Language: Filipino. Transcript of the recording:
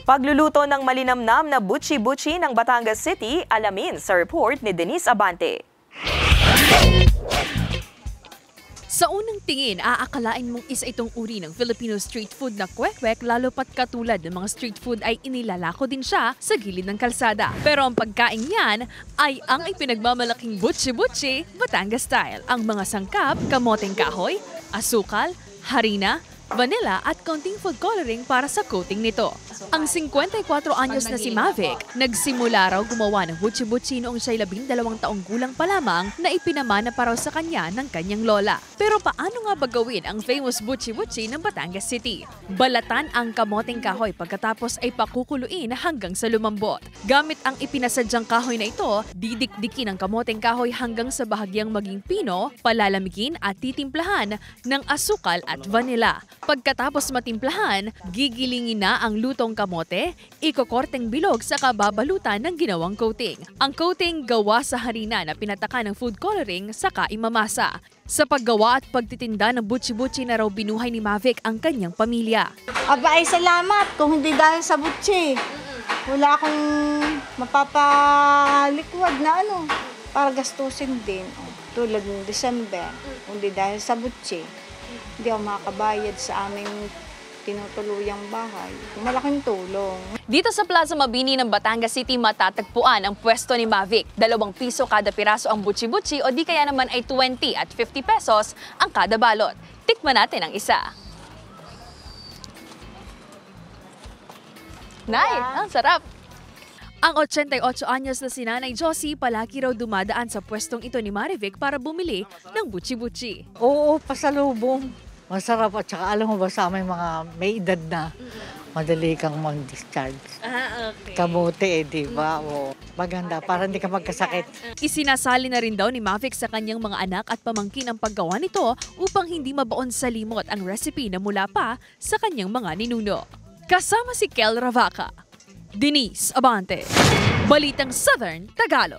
Pagluluto ng malinamnam na butchi-butchi ng Batangas City, alamin sa report ni Denise Abante. Sa unang tingin, aakalain mong isa itong uri ng Filipino street food na kwek-kwek, lalo pat katulad ng mga street food ay inilalako din siya sa gilid ng kalsada. Pero ang pagkain yan ay ang ipinagmamalaking butchi-butchi Batangas style. Ang mga sangkap, kamoteng kahoy, asukal, harina, vanilla at konting food coloring para sa coating nito. Ang 54 anyos na si Mavic, nagsimula raw gumawa ng butchi-butchi noong siya'y 12 taong gulang pa lamang na ipinamana pa raw sa kanya ng kanyang lola. Pero paano nga ba gawin ang famous butchi-butchi ng Batangas City? Balatan ang kamoteng kahoy pagkatapos ay pakukuluin hanggang sa lumambot. Gamit ang ipinasadyang kahoy na ito, didikdikin ang kamoteng kahoy hanggang sa bahagyang maging pino, palalamigin at titimplahan ng asukal at vanilla. Pagkatapos matimplahan, gigilingin na ang lutong kamote, ikokorteng bilog sa kababalutan ng ginawang coating. Ang coating gawa sa harina na pinataka ng food coloring saka imamasa. Sa paggawa at pagtitinda ng butchi-butchi na raw binuhay ni Mavic ang kanyang pamilya. Aba ay salamat kung hindi dahil sa butchi. Wala akong mapapalikwad na para gastusin din. Tulad ng December, hindi dahil sa butchi. Hindi ako makakabayad sa aming tinutuluyang bahay. Malaking tulong. Dito sa Plaza Mabini ng Batangas City matatagpuan ang pwesto ni Mavic. 2 piso kada piraso ang butchi-butchi o di kaya naman ay 20 at 50 pesos ang kada balot. Tikman natin ang isa. Nay, ang sarap! Ang 88 anyos na si Nanay Josie palagi raw dumadaan sa pwestong ito ni Marivic para bumili ng butchi-butchi. Oo, pasalubong. Masarap at saka alam mo ba sa aming mga may edad na, madali kang mag-discharge. Okay. Kamote di ba? Oo. Maganda, para hindi ka magkasakit. Isinasali na rin daw ni Mavic sa kanyang mga anak at pamangkin ang paggawa nito upang hindi mabaon sa limot ang recipe na mula pa sa kanyang mga ninuno. Kasama si Kel Ravaca, Denise Abante, Balitang Southern Tagalog.